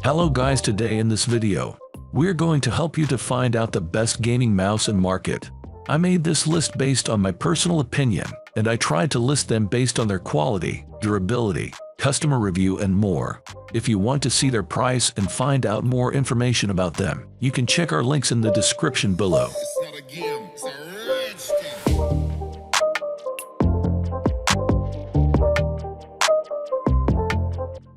Hello guys, today in this video, we're going to help you to find out the best gaming mouse in market. I made this list based on my personal opinion, and I tried to list them based on their quality, durability, customer review and more. If you want to see their price and find out more information about them, you can check our links in the description below.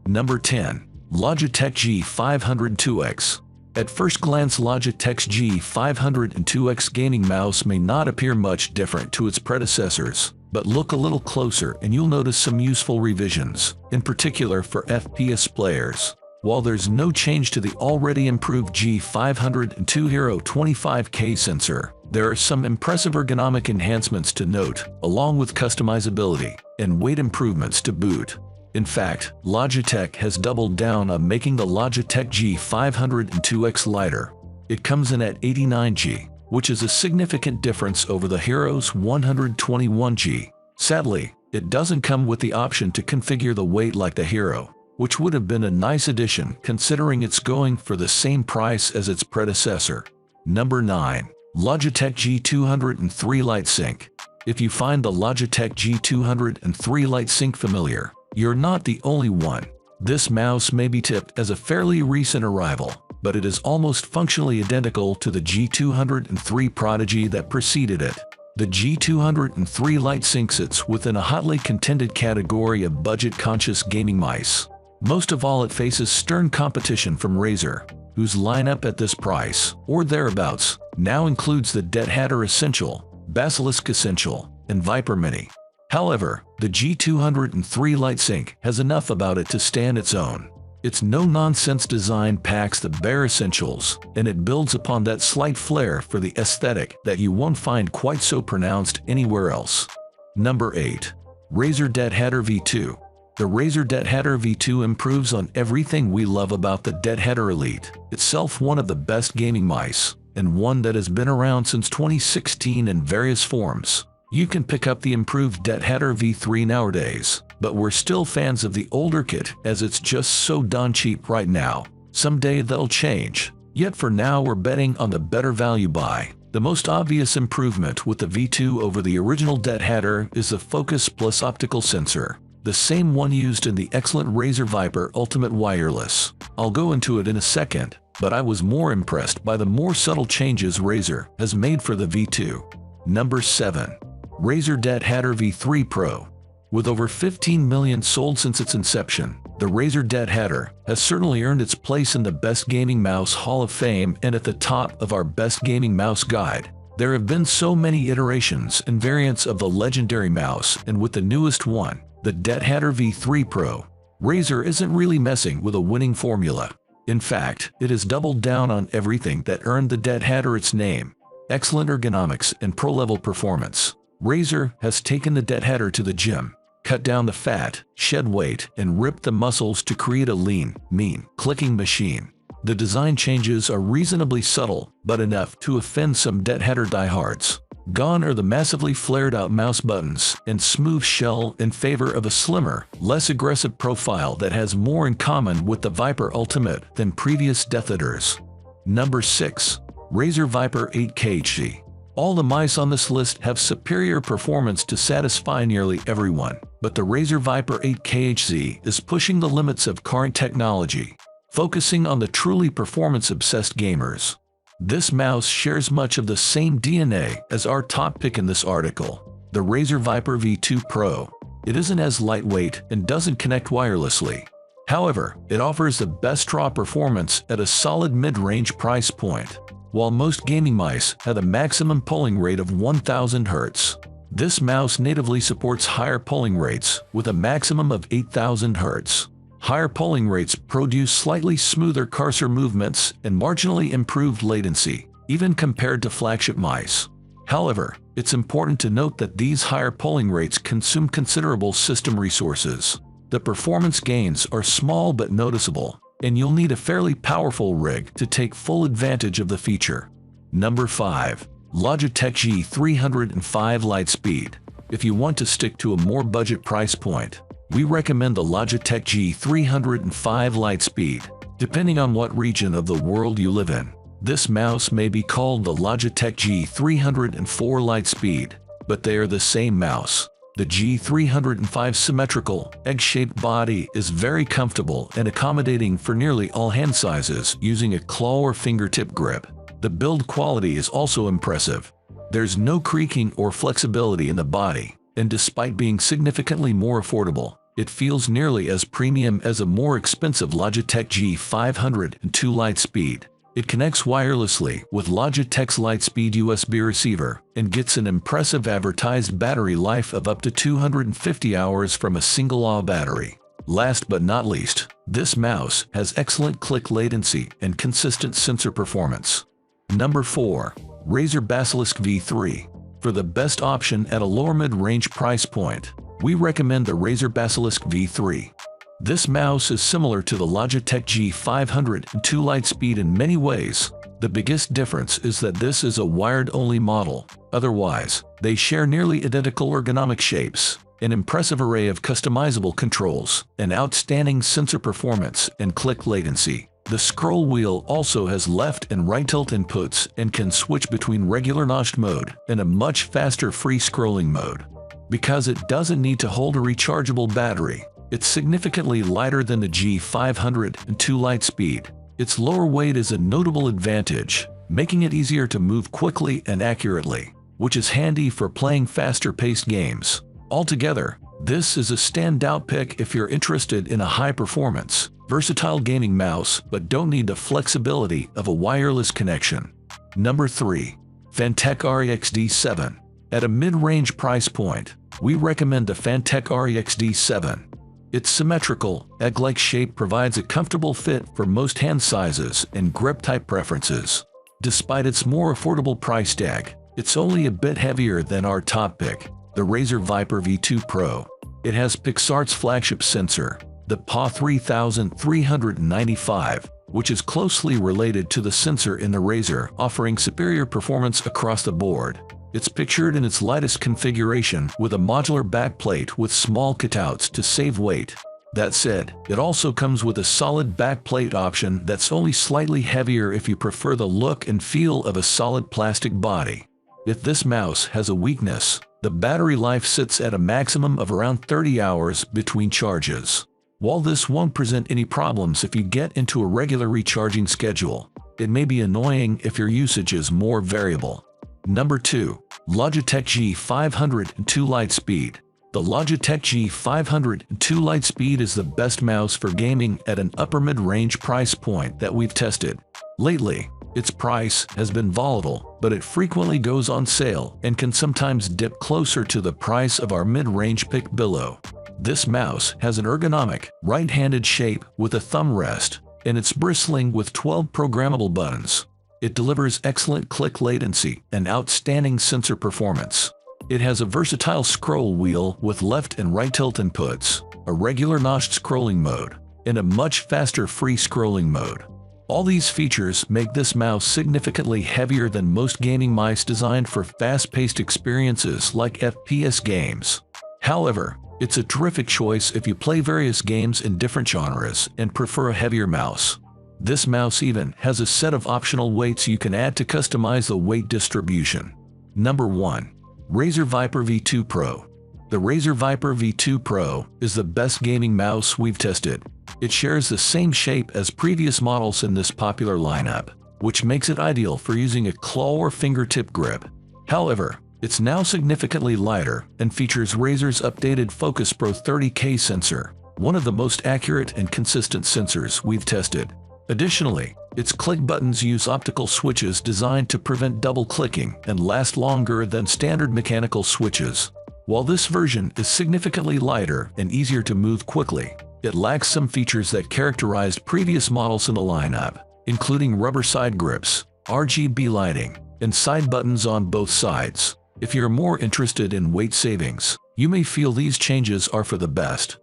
Number 10. Logitech G502X. At first glance, Logitech's G502X gaming mouse may not appear much different to its predecessors, but look a little closer and you'll notice some useful revisions, in particular for FPS players. While there's no change to the already improved G502 Hero 25K sensor, there are some impressive ergonomic enhancements to note, along with customizability and weight improvements to boot. In fact, Logitech has doubled down on making the Logitech G502X lighter. It comes in at 89G, which is a significant difference over the Hero's 121G. Sadly, it doesn't come with the option to configure the weight like the Hero, which would have been a nice addition considering it's going for the same price as its predecessor. Number 9. Logitech G203 LightSync. If you find the Logitech G203 LightSync familiar, you're not the only one. This mouse may be tipped as a fairly recent arrival, but it is almost functionally identical to the G203 Prodigy that preceded it. The G203 LightSync sits within a hotly contended category of budget-conscious gaming mice. Most of all, it faces stern competition from Razer, whose lineup at this price, or thereabouts, now includes the DeadHatter Essential, Basilisk Essential, and Viper Mini. However, the G203 LightSync has enough about it to stand its own. Its no-nonsense design packs the bare essentials, and it builds upon that slight flair for the aesthetic that you won't find quite so pronounced anywhere else. Number 8. Razer DeadHatter V2. The Razer DeadHatter V2 improves on everything we love about the DeadHatter Elite, itself one of the best gaming mice, and one that has been around since 2016 in various forms. You can pick up the improved DeadHatter V3 nowadays, but we're still fans of the older kit as it's just so darn cheap right now. Someday that'll change. Yet for now we're betting on the better value buy. The most obvious improvement with the V2 over the original DeadHatter is the Focus Plus optical sensor, the same one used in the excellent Razer Viper Ultimate Wireless. I'll go into it in a second, but I was more impressed by the more subtle changes Razer has made for the V2. Number 7. Razer DeadHatter V3 Pro. With over 15 million sold since its inception, the Razer DeadHatter has certainly earned its place in the Best Gaming Mouse Hall of Fame and at the top of our Best Gaming Mouse Guide. There have been so many iterations and variants of the legendary mouse, and with the newest one, the DeadHatter V3 Pro, Razer isn't really messing with a winning formula. In fact, it has doubled down on everything that earned the DeadHatter its name: excellent ergonomics and pro-level performance. Razer has taken the DeadHatter to the gym, cut down the fat, shed weight, and ripped the muscles to create a lean, mean, clicking machine. The design changes are reasonably subtle, but enough to offend some DeadHatter diehards. Gone are the massively flared-out mouse buttons and smooth shell in favor of a slimmer, less aggressive profile that has more in common with the Viper Ultimate than previous DeadHatters. Number 6. Razer Viper 8KHZ. All the mice on this list have superior performance to satisfy nearly everyone, but the Razer Viper 8KHZ is pushing the limits of current technology, focusing on the truly performance-obsessed gamers. This mouse shares much of the same DNA as our top pick in this article, the Razer Viper V2 Pro. It isn't as lightweight and doesn't connect wirelessly. However, it offers the best raw performance at a solid mid-range price point. While most gaming mice have a maximum polling rate of 1000 Hz, this mouse natively supports higher polling rates with a maximum of 8000 Hz. Higher polling rates produce slightly smoother cursor movements and marginally improved latency, even compared to flagship mice. However, it's important to note that these higher polling rates consume considerable system resources. The performance gains are small but noticeable, and you'll need a fairly powerful rig to take full advantage of the feature. Number 5. Logitech G305 Lightspeed. If you want to stick to a more budget price point, we recommend the Logitech G305 Lightspeed, depending on what region of the world you live in. This mouse may be called the Logitech G304 Lightspeed, but they are the same mouse. The G305's symmetrical, egg-shaped body is very comfortable and accommodating for nearly all hand sizes using a claw or fingertip grip. The build quality is also impressive. There's no creaking or flexibility in the body, and despite being significantly more affordable, it feels nearly as premium as a more expensive Logitech G502 Lightspeed. It connects wirelessly with Logitech's Lightspeed USB receiver and gets an impressive advertised battery life of up to 250 hours from a single AW battery. Last but not least, this mouse has excellent click latency and consistent sensor performance. Number 4. Razer Basilisk V3. For the best option at a lower mid-range price point, we recommend the Razer Basilisk V3. This mouse is similar to the Logitech G502 Lightspeed in many ways. The biggest difference is that this is a wired-only model. Otherwise, they share nearly identical ergonomic shapes, an impressive array of customizable controls, and outstanding sensor performance and click latency. The scroll wheel also has left and right tilt inputs and can switch between regular notched mode and a much faster free scrolling mode. Because it doesn't need to hold a rechargeable battery, it's significantly lighter than the G502 Lightspeed. Its lower weight is a notable advantage, making it easier to move quickly and accurately, which is handy for playing faster-paced games. Altogether, this is a standout pick if you're interested in a high-performance, versatile gaming mouse but don't need the flexibility of a wireless connection. Number 3. Phantek REXD7. At a mid-range price point, we recommend the Phantek REXD7. Its symmetrical, egg-like shape provides a comfortable fit for most hand sizes and grip-type preferences. Despite its more affordable price tag, it's only a bit heavier than our top pick, the Razer Viper V2 Pro. It has Pixart's flagship sensor, the PA 3395, which is closely related to the sensor in the Razer, offering superior performance across the board. It's pictured in its lightest configuration with a modular backplate with small cutouts to save weight. That said, it also comes with a solid backplate option that's only slightly heavier if you prefer the look and feel of a solid plastic body. If this mouse has a weakness, the battery life sits at a maximum of around 30 hours between charges. While this won't present any problems if you get into a regular recharging schedule, it may be annoying if your usage is more variable. Number 2. Logitech G502 Lightspeed. The Logitech G502 Lightspeed is the best mouse for gaming at an upper mid-range price point that we've tested. Lately, its price has been volatile, but it frequently goes on sale and can sometimes dip closer to the price of our mid-range pick below. This mouse has an ergonomic, right-handed shape with a thumb rest, and it's bristling with 12 programmable buttons. It delivers excellent click latency and outstanding sensor performance. It has a versatile scroll wheel with left and right tilt inputs, a regular notched scrolling mode, and a much faster free scrolling mode. All these features make this mouse significantly heavier than most gaming mice designed for fast-paced experiences like FPS games. However, it's a terrific choice if you play various games in different genres and prefer a heavier mouse. This mouse even has a set of optional weights you can add to customize the weight distribution. Number 1. Razer Viper V2 Pro. The Razer Viper V2 Pro is the best gaming mouse we've tested. It shares the same shape as previous models in this popular lineup, which makes it ideal for using a claw or fingertip grip. However, it's now significantly lighter and features Razer's updated Focus Pro 30K sensor, one of the most accurate and consistent sensors we've tested. Additionally, its click buttons use optical switches designed to prevent double clicking and last longer than standard mechanical switches. While this version is significantly lighter and easier to move quickly, it lacks some features that characterized previous models in the lineup, including rubber side grips, RGB lighting, and side buttons on both sides. If you're more interested in weight savings, you may feel these changes are for the best.